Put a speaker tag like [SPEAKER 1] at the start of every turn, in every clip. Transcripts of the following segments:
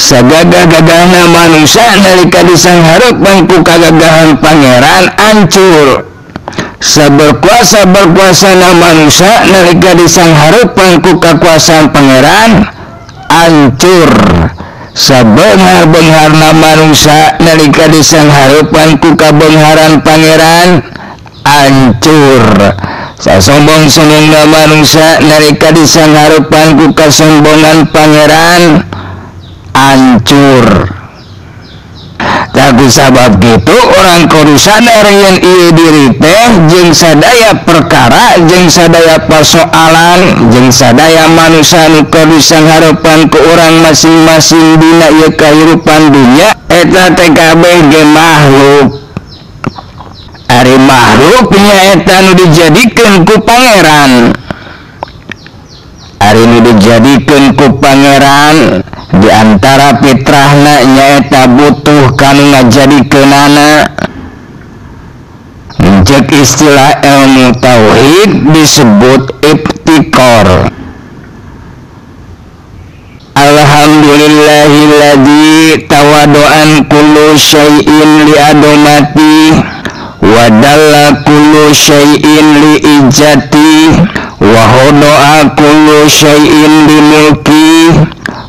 [SPEAKER 1] sagagah-gagahna manusia nalika disanghareupan ku kagagahan pangeran hancur. Saberkuasa-berkuasana manusia nalika disanghareupan ku kakuasaan pangeran hancur. Sabeunghar-beungharna manusia nalika disanghareupan ku kabeungharan pangeran hancur. Sasombong-sombongna manusia nalika disanghareupan ku kasombongan pangeran hancur. Tapi sabab gitu orang kudu sadar yen ieu diri teh jeung sadaya perkara jeung sadaya persoalan jeung sadaya manusia nu kudu disanghareupan ku urang masing-masing dina ieu kahirupan dunya eta teh kabeh ge makhluk. Ari makhluk nyaeta nu dijadikeun ku pangeran. Ari nu dijadikeun ku pangeran di antara fitrahna nyaeta butuh kanu ngajadikeunana. Jeung istilah ilmu tauhid disebut ibtikor. Alhamdulillahilladzi tawadu'an kullu syai'in li adamati wa dalla kullu syai'in li ijati wa huda'a kullu syai'in li mulki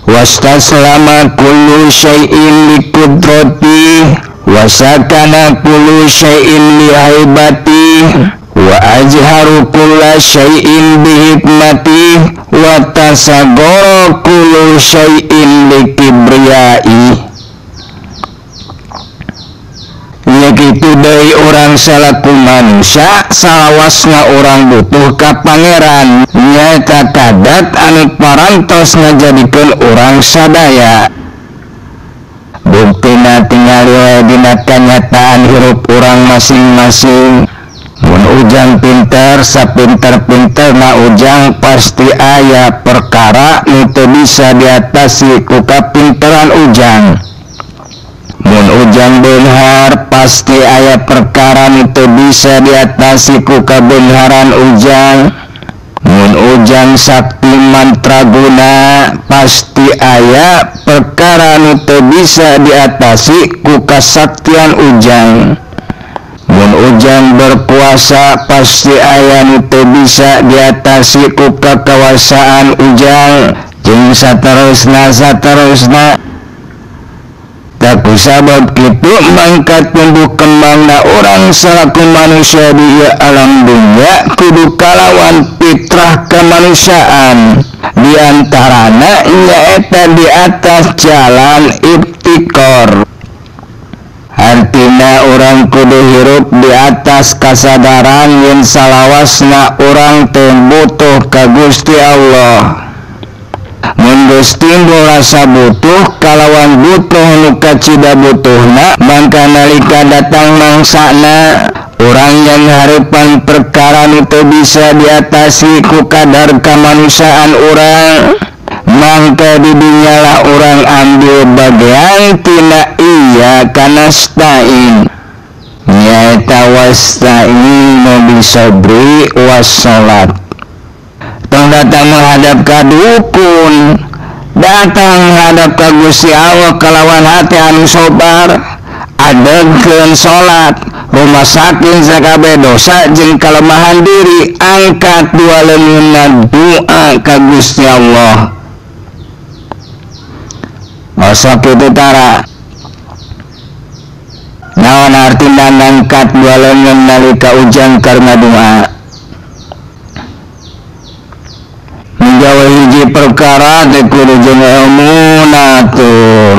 [SPEAKER 1] wastaslama kullu syai'in li qudrati wasakana kullu syai'in li haibati wa ajharu kulla syai'in bi hikmati wa tasagara kullu syai'in li kibriyai. Ya gitu dari orang salaku manusia salawasna orang butuh ka pangeran nyaeta kadat anu parantos ngajadikeun orang sadaya. Buktina tinggal dina kanyataan hirup orang masing-masing. Mun ujang pinter sapinter-pinterna ujang pasti aya perkara nu teu bisa diatasi ku kapinteran ujang. Mun ujang beunghar pasti aya perkara nu teu bisa diatasi ku kabeunharan ujang. Mun ujang sakti mantraguna pasti aya perkara nu teu bisa diatasi ku kasaktian ujang. Mun ujang berkuasa pasti aya nu teu bisa diatasi ku kakawasaan ujang jeung saterusna. Tapi sabab kitu mangkat tumbuh kembangna orang salaku manusia di alam dunya kudu kalawan fitrah kemanusiaan diantarana nyaeta di atas jalan ibtikor. Artina orang kudu hirup di atas kasadaran yen salawasna orang teu butuh ka Gusti Allah. Mun geus timbul rasa butuh kalawan butuh nu kacida butuhna mangka nalika datang mangsana urang yang hareupan perkara nu teu bisa diatasi ku kadar kamanusiaan urang mangka di dinyalah urang ambil bagian tina iya kana stain nyaeta wasta'inu bisabri wassalat. Tong datang menghadap ka dukun, datang menghadap ka Gusti Allah kalawan hati anu sobar, adegkeun salat, rumah sakit sakabeh dosa jeung kalemahan diri, angkat dua leungeunna doa ka Gusti Allah. Masa kitu tara. Naon artina ngangkat dua leungeun nalika ujang karena doa? Menjauh hiji perkara teh kudu jeung ilmuna tuh.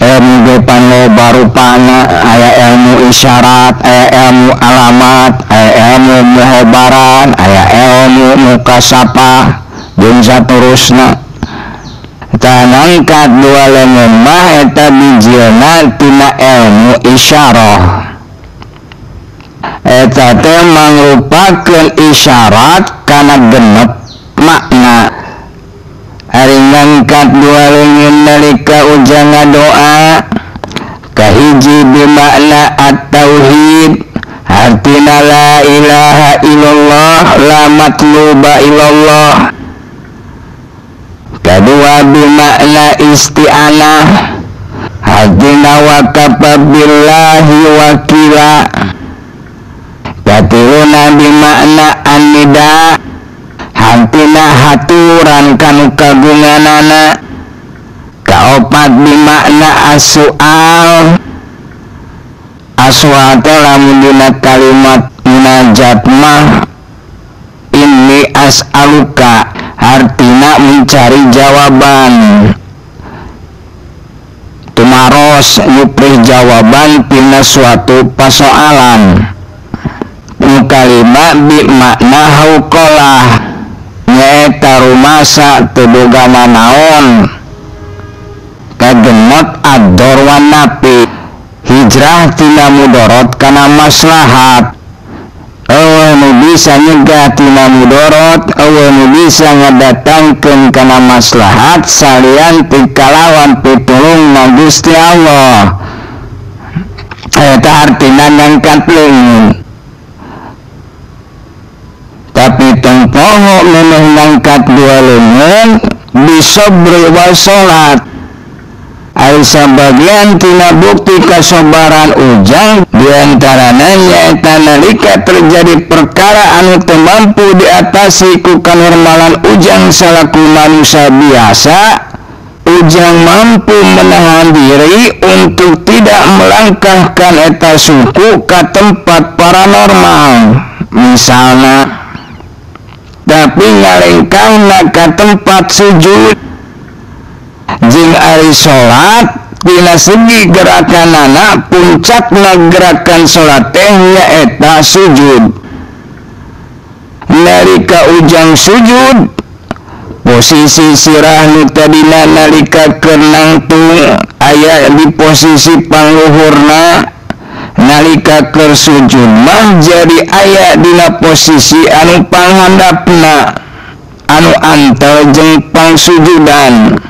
[SPEAKER 1] Ilmu ge pangloba rupana aya ilmu isyarat, aya ilmu alamat, aya ilmu muhabaran, aya ilmu mukasafah jeung saterusna. Tanangkat dua leungeun mah eta bijilna tina ilmu isyarah. Eta teh mangrupakeun isyarat kana genep makna. Ari ngangkat dua leungeun nalika ujang ngadoa kahiji bimakna at-tauhid, artina la ilaha illallah la matluba illallah. Kedua bimakna isti'anah, hadina wa kafa billahi wakila. Katiluna bimakna annida, hantina haturan kanu kagunganana. Kaopat bimakna as-su'al, aswata lamun dina kalimat munajat mah inni as'aluka, artina mencari jawaban, tumaros nyuprih jawaban tina suatu persoalan. Kalimat bi makna hauqalah, nyaeta rumasa tebogana naon, kagenot ad-dor wan nafi, hijrah tina mudorot kana maslahat. Awa nu bisa nyegah tina mudorot, awa nu bisa ngadatangkeun kana maslahat salian ti kalawan pitulung na Gusti Allah. Eta artina ngangkat leungeun. Tapi tempoho meneh ngangkat dua leungeun bisobri wa sholat. Ari sabagian tina bukti kasobaran ujang diantarana nyaeta nalika terjadi perkara anu teu mampu diatasi ku kanormalan ujang salaku manusia biasa, ujang mampu menahan diri untuk tidak melangkahkan eta suku ka tempat paranormal misalna, tapi ngalengkahna ka tempat sujud. Jing ari sholat tina segi gerakanana puncakna gerakan sholat teh nyaeta sujud. Nalika ujang sujud, posisi sirah nu tadina nalika keur nangtung aya di posisi pangluhurna, nalika keur sujud mah jadi aya dina posisi anu panghandapna, anu antel jeung pangsujudan.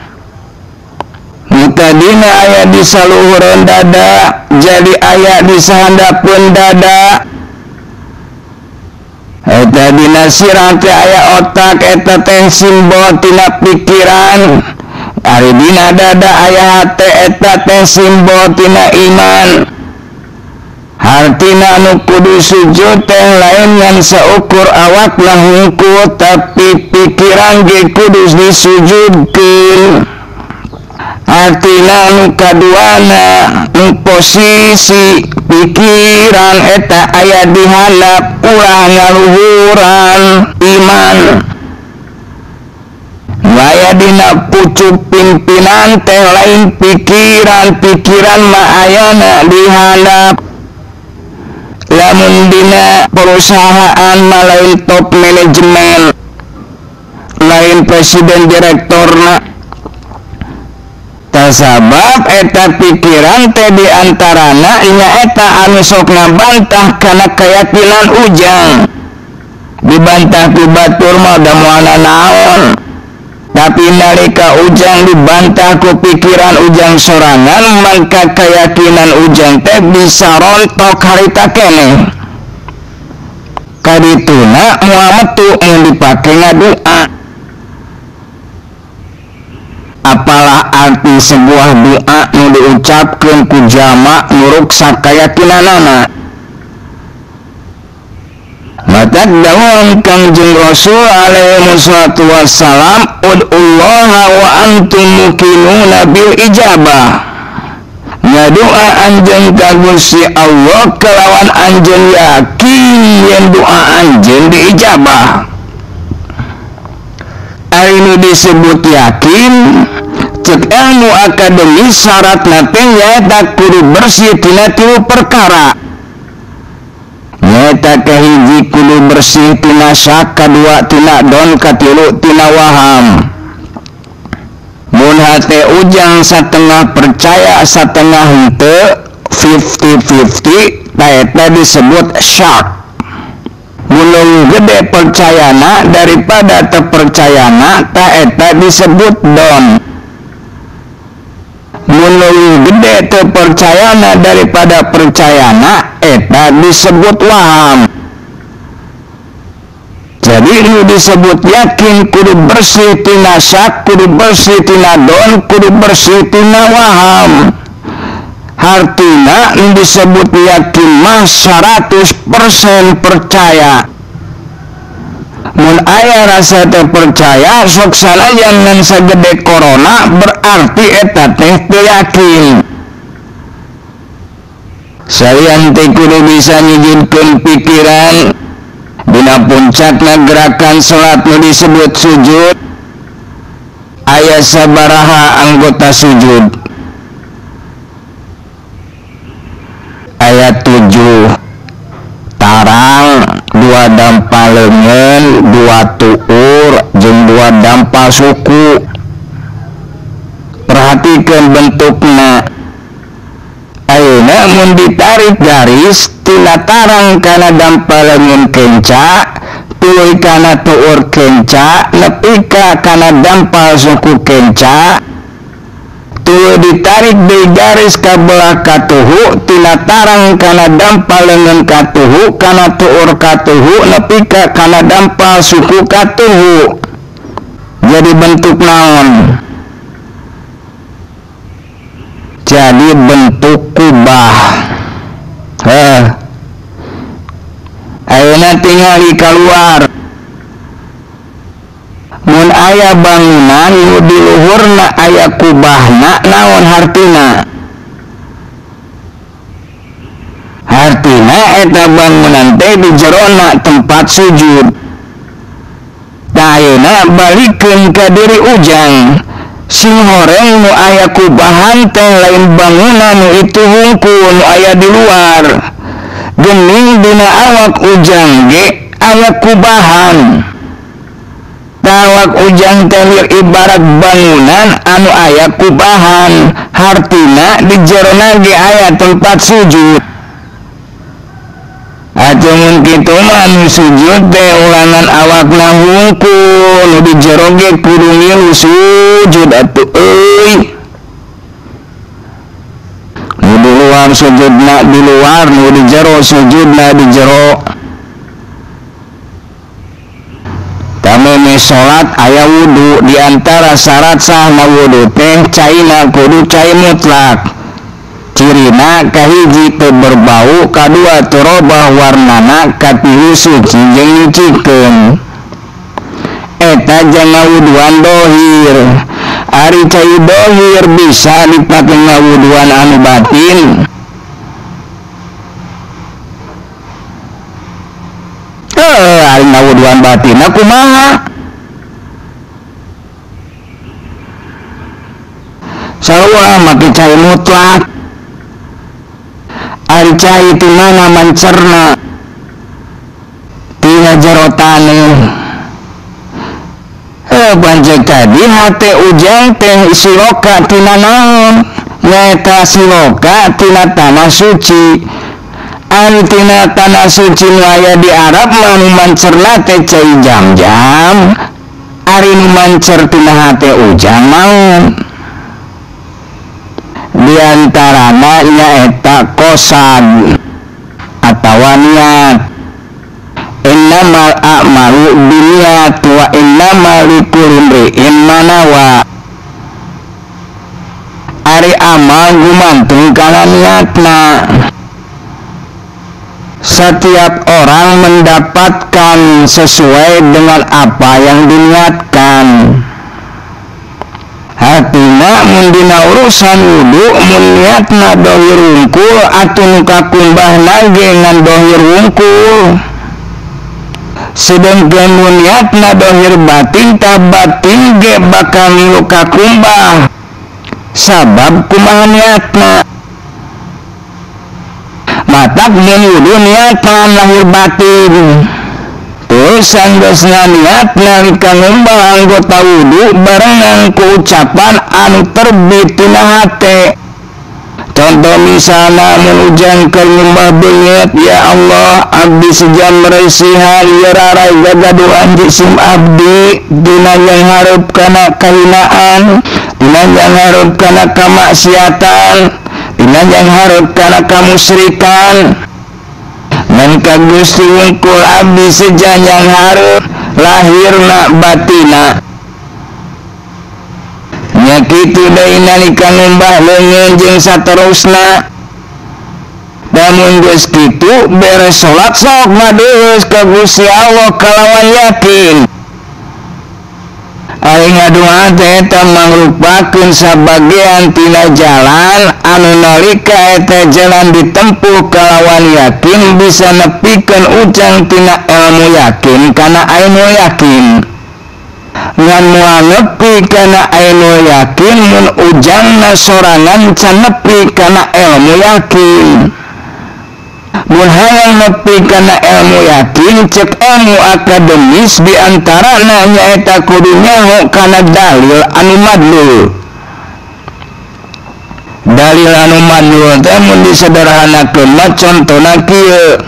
[SPEAKER 1] Tadina aya di saluhureun dada jadi aya di sahandapeun dada. Eta dina sirah teh aya otak, eta teh simbol tina pikiran. Ari dina dada aya hate, eta teh simbol tina iman. Hartina anu kudu sujud teh lain ngan saukur awak lah hungkul, tapi pikiran ge kudu disujudkeun. Artina anu kaduana nu posisi pikiran eta aya di handap ulah ngaluhuran iman. Aya dina pucuk pimpinan teh lain pikiran mah ayana di handap. Lamun dina perusahaan mah lain top manajemen, lain presiden direktorna. Tasabab eta pikiran teh diantarana nyaeta anu sok ngabantah kana keyakinan ujang. Dibantah ku batur mah da moalna naon, tapi nalika ujang dibantah ku pikiran ujang sorangan, maka keyakinan ujang teh bisa rontok harita keneh. Kadituna moal metu mun dipake ngadua. Apalah arti sebuah doa nu diucapkeun ku jama nuruk sakayakinanana. Matak dawuh Kangjeng Rasul alaihi wassalatu wassalam, ud'ullaha wa antum muqinuna bil ijabah. Ngadoa anjeun ka Gusti Allah kelawan anjeun yakin yen doa anjeun diijabah. Ari nu disebut yakin cek ilmu akademis syaratna teh nyaeta kudu bersih tina tilu perkara. Nyaeta kahiji kudu bersih tina syak, kadua tina don, katilu tina waham. Mun hate ujang satengah percaya satengah henteu 50-50, eta disebut syak. Mulung gede percayana daripada terpercayana, eta disebut don. Mulung gede terpercayana daripada percayana, eta disebut waham. Jadi nu disebut yakin kudu bersih tina syak, kudu bersih tina don, kudu bersih tina waham. Hartina nu disebut yakin mah 100% percaya. Mun aya rasa teu percaya sok sanajan ngan sagede corona berarti eta teh teu yakin. Salian teh kudu bisa nyujudkeun pikiran dina puncakna gerakan salat nu disebut sujud. Aya sabaraha anggota sujud? Aya 7. Tarang, 2 dampa leungeun, 2 tuur, jeung 2 dampa suku. Perhatikeun bentukna. Ayeuna mun ditarik garis tina tarang kana dampa leungeun kenca, tuluy kana tuur kenca, nepi ka kana dampa suku kenca, tuluy ditarik deui garis ka belah katuhu tina tarang kana dampa leungeun katuhu, kana tuur katuhu, nepi ka kana dampa suku katuhu. Jadi bentuk naon? Jadi bentuk kubah. Ayeuna tingali keluar. Mun aya bangunan nu di luhurna aya kubahna, naon hartina? Hartina eta bangunan teh di jerona tempat sujud. Ayeuna balikeun ka diri ujang. Sing horeng nu aya kubahan teh lain bangunan nu itu hungkul nu aya di luar. Geuning dina awak ujang ge aya kubahan. Awak ujang teh ibarat bangunan anu aya kubahan. Hartina di jerona ge aya tempat sujud. Atuh mun kitu mah anu sujud teh ulangan awakna hungkul, nu di jero ge kudu ngilu sujud atuh euy. Nu di luar sujudna di luar, nu di jero sujudna di jero. Tameme salat aya wudu, di antara syarat sahna wudu teh caina kudu cai mutlak. Cirina kahiji teu berbau, kadua teu robah warnana, katilu suci jeung nyucikeun. Eta jangan wuduan dohir. Ari cai dohir bisa dipake ngawuduan anu batin. Ari ngawuduan batin kumaha? Sarua make cai mutlak. Ari cai ti mana mancerna tina jero taneuh. Banjek tadi hate ujang teh siloka tina naon? Nyaeta siloka tina tanah suci. Anu tina tanah suci nu aya di Arab mah nu mancerna teh cai jam-jam. Ari nu mancer tina hate ujang naon? Di antarana nyaeta qasad atawa niat. Innamal a'malu binniyat wa innamal likulli imri'in ma nawa. Ari amal gumantung kana niatna. Setiap orang mendapatkan sesuai dengan apa yang diniatkan. Hatina mun dina urusan wudu mun niatna dohir wungkul atuh nu kakumbahna ge ngan dohir wungkul. Sedengkeun mun niatna dohir batin tah batin ge bakal ngilu kakumbah. Sabab kumaha niatna? Matak mun wudu niatna lahir batin. Terus sanggeusna niat nalika ngumbah anggota wudu barengan ku ucapan anu terbit tina hate. Contoh misalna mun ujang keur ngumbah beungeut, ya Allah abdi sejam meresihan ieu rarai gagaduhan jisim abdi dina yang hareup kana kahinaan, dina yang hareup kana kamaksiatan, dina yang hareup kana kamusyrikan. dan ka Gusti wungkul abdi sejanjang hareup lahirna batina. Nya kitu deui nalika ngembah leungeun jeung saterusna. Namun geus kitu beres salat sok ngadeus ka Gusti Allah kalawan yakin. Ari ngadoa teh eta mangrupakeun sabagean tina jalan anu nalika eta jalan ditempuh kalawan yakin bisa nepikeun ujang tina ilmu yakin kana ainu yakin. Ngan moal nepi kana ainu yakin mun ujangna sorangan can nepi kana ilmu yakin. Mun hayang nepi kana ilmu yakin cek ilmu akademis diantarana nyaeta kudu nyaho kana dalil anu madlul. Dalil anu madlul teh mun disederhanakeun mah contona kieu.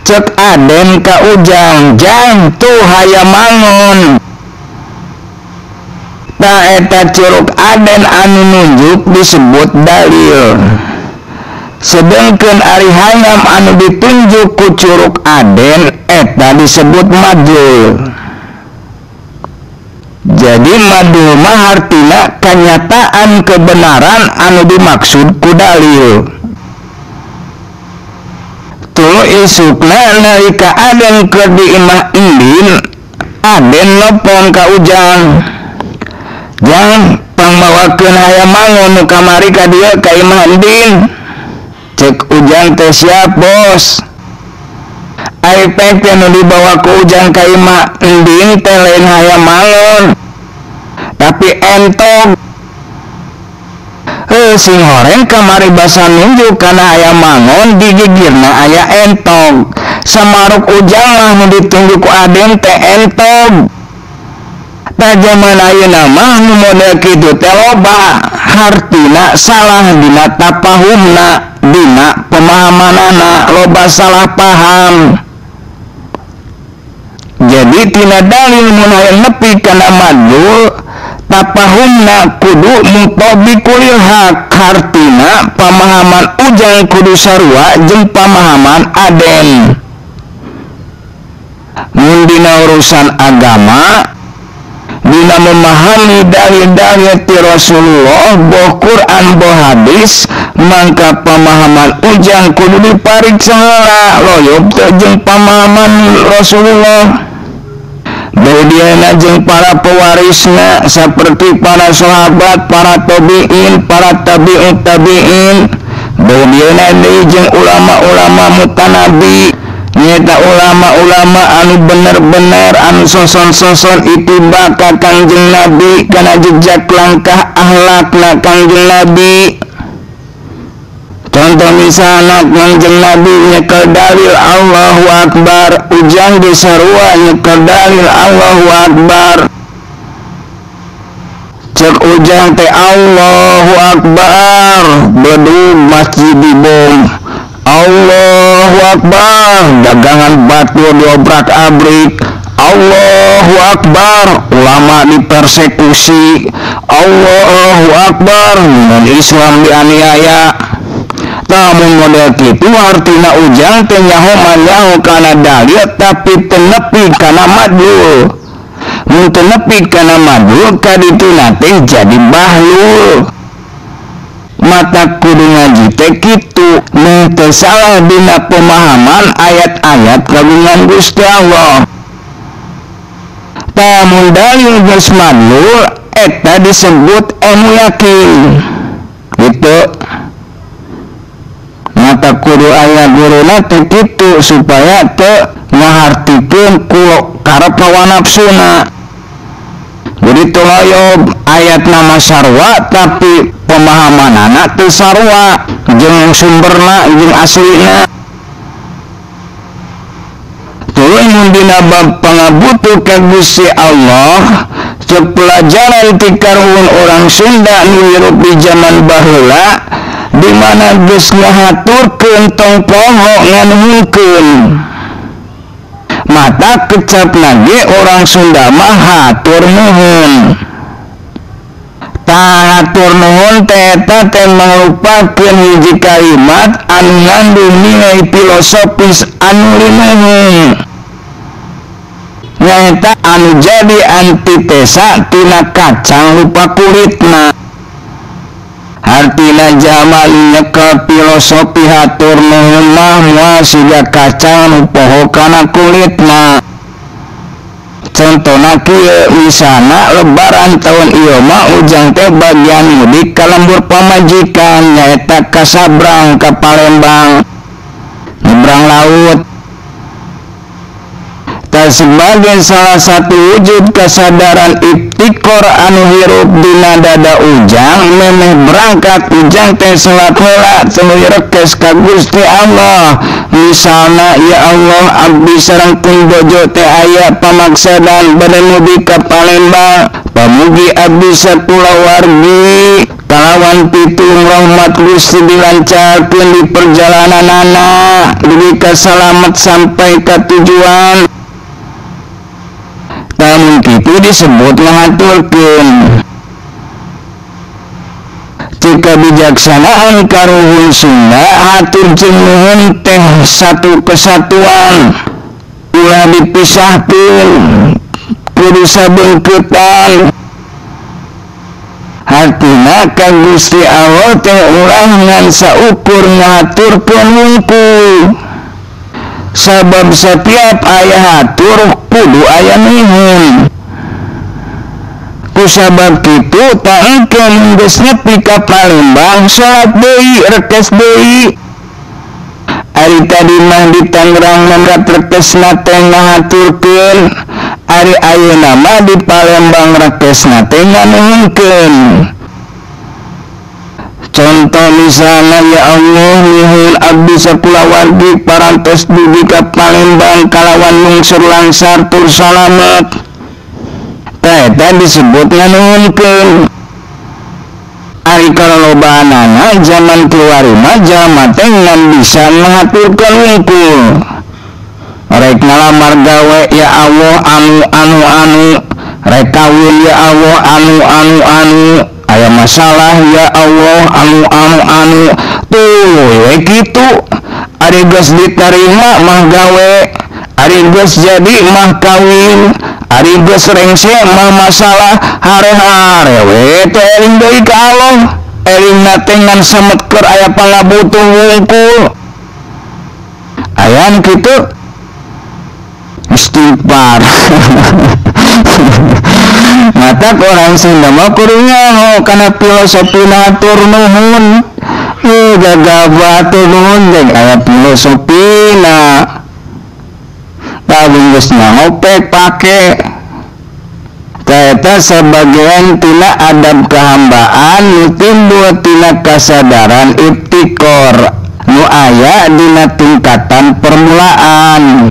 [SPEAKER 1] Cek Aden ka ujang, jang tuh hayam mangon. Ta eta curug Aden anu nunjuk disebut dalil. Sedengkeun ari hayam anu ditunjuk ku curug Aden eta disebut madlul. Jadi madlul mah artina kanyataan kebenaran anu dimaksud ku dalil. Tuluy isukna nalika Aden keur di imah indin, Aden nelpon ka ujang, jang pangbawakeun hayam mangon nu kamari ka dieu ka imah indin. Cek ujang teh siap bos. Ari pek teh nu dibawa ku ujang ka imah ending teh lain hayam mangon, tapi entog. Sing horeng kamari basa nunjuk kana hayam mangon digigirna aya entog. Samaruk ujang mah nu ditunjuk ku Aden teh entog. Ta jaman ayeuna mah nu model kitu teh loba, hartina salah dina tapahumna, dina pemahamanana loba salah paham. Jadi tina dalil mun hayang nepi kana madlul tapahumna kudu mutabikul haq, hartina pamahaman ujang kudu sarua jeung pamahaman Aden. Mun dina urusan agama, dina memahami dalil-dalil ti Rasulullah boh Quran boh hadis, mangka pamahaman ujang kudu dipariksa heula loyog teh jeung pamahaman Rasulullah. Baudiana jeung para pewarisna saperti para sahabat, para tabi'in, para tabi'ut tabi'in. Baudiana deui jeung ulama-ulama mutanabi, nyata ulama-ulama anu bener-bener anu soson-soson itiba ka Kangjeng Nabi kana jejak langkah akhlakna Kangjeng Nabi. Contoh misalna Kangjeng Nabi nyekel dalil Allahu Akbar, ujang di sarua nyekel dalil Allahu Akbar. Cek ujang teh Allahu Akbar, bedug masjid dibom. Allahu Akbar, dagangan batu diobrak-abrik. Allahu Akbar, ulama dipersekusi. Allahu Akbar, non Islam dianiaya. Namun model kitu artina ujang teh nyaho manyaho kana dalil tapi teu nepi kana madlul. Mun teu nepi kana madlul kadituna teh jadi bahlul. Mata kudu ngaji teh kitu, mun teu salah dina pemahaman ayat-ayat kagungan Gusti Allah. Tamun dalil geus madlul eta disebut ilmu yakin. Gitu. Mata kudu aya guruna teh kitu supaya teu ngahartikeun ku karep hawa nafsuna. Jadi toloyob ayat nama sarwa tapi pemahamanana teu sarwa jeung sumberna jeung aslina. Tuluy mun dina bab pangabutuh ka Gusti Allah, cek pelajaran ti karuhun orang Sunda nu hirup di zaman baheula, di mana geus ngahaturkeun tong poho nganuhkeun. Mata kecap lagi orang Sunda mah hatur nuhun. Tah hatur nuhun eta teh mangrupakeun hiji kalimat anu ngandung nilai filosofis anu linuhung nyaeta anu jadi antitesa tina kacang lupa kulitna. Artina jalma nyekel filosofi hatur nuhun mah moal siga kacang nu poho kana kulitna. Contona kieu misalna lebaran tahun ieu mah ujang teh bagian mudik ka lembur pamajikan nyaeta ka Sabrang ka Palembang nyebrang laut. Tak sebagai salah satu wujud kesadaran ibtikor anu hirup dina dada ujang memeh berangkat ujang teh salat heula tuluy rekes ka Gusti Allah. Misalna ya Allah abdi sareng pun bojo teh aya pamaksadan bade mudik ka Palembang pamugi abdi sakulawargi kalawan pitung rahmat Gusti dilancarkeun di perjalananana dugi ka salamet sampai ka tujuan. Namun kitu disebut ngahaturkeun. Jika bijaksanaan karuhun Sunda hatur jeung nuhun teh satu kesatuan ulah dipisahkeun kudu sabeungkeutan. Hartina ka Gusti Allah teh urang ngan saukur ngaturkeun wungkul. Sabab setiap aya hatur kudu aya nuhun. Kusabab kitu taengkeun geus nepi ka Palembang salat deui rekes deui. Ari tadi mah di Tangerang mangkat rekesna teh ngahaturkeun, ari ayeuna mah di Palembang rekesna teh nganuhunkeun. Contoh misalnya ya Allah nuhun abdi sakulawargi parantos dugi ka Palembang kalawan lungsur langsar tur salamet. Tah eta disebut nganuhunkeun. Ari kalolobaanana zaman keluar mah jalma teh ngan bisa ngaturkeun wungkul. Rek ngalamar gawe ya Allah anu rek kawin ya Allah anu aya masalah ya Allah anu tuh we kitu. Ari geus ditarima mah gawe, ari geus jadi mah kawin, ari geus rengse mah masalah hare-hare we teh eling deui ka Allah. Elingna teh ngan sametkeun aya pangabutuh wungkul. Ayan kitu istighfar. Mata orang Sunda mah kudu nyaho kana filosofi hatur nuhun. Gagah nuhun jeung aya filosofina. Tawing geus nyaho pek pake. Eta sebagian tina adab kehambaan nu timbul tina kasadaran ibtikor nu aya dina tingkatan permulaan.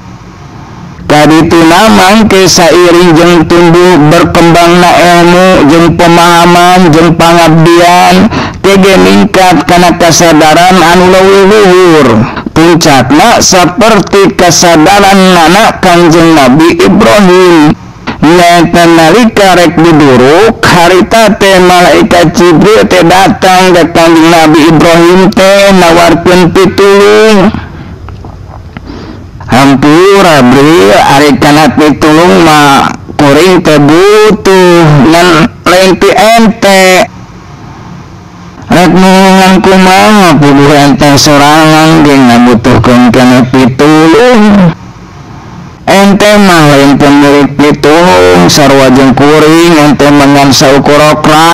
[SPEAKER 1] Kadituna mangke sairing jeung tumbuh berkembangna ilmu jeung pemahaman jeung pangabdian tege ningkat kana kasadaran anu leuwih luhur. Puncakna saperti kasadaran anak Kangjeng Nabi Ibrahim. Nyaeta nalika rek diduruk harita teh malaikat Jibril teh datang ka Kangjeng Nabi Ibrahim teh nawarkeun pitulung. Hampura beliau ari kana pitulung mah kuring teh butuh ngan lain ti ente. Rek nuhun kumaha kudu ente sorangan ge ngabutuhkeun kana pitulung. Ente mah lain pemilik pitulung sarua jeung kuring ente mangan saukur okra.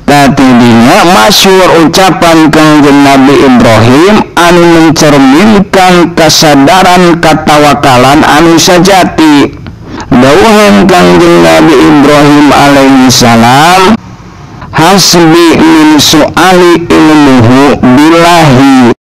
[SPEAKER 1] Tadinya masyhur ucapan Kangjeng Nabi Ibrahim anu mencerminkan kesadaran katawakalan anu sajati. Dawuhan Kangjeng Nabi Ibrahim alaihi salam, hasbi min su'ali ilmuhu billahi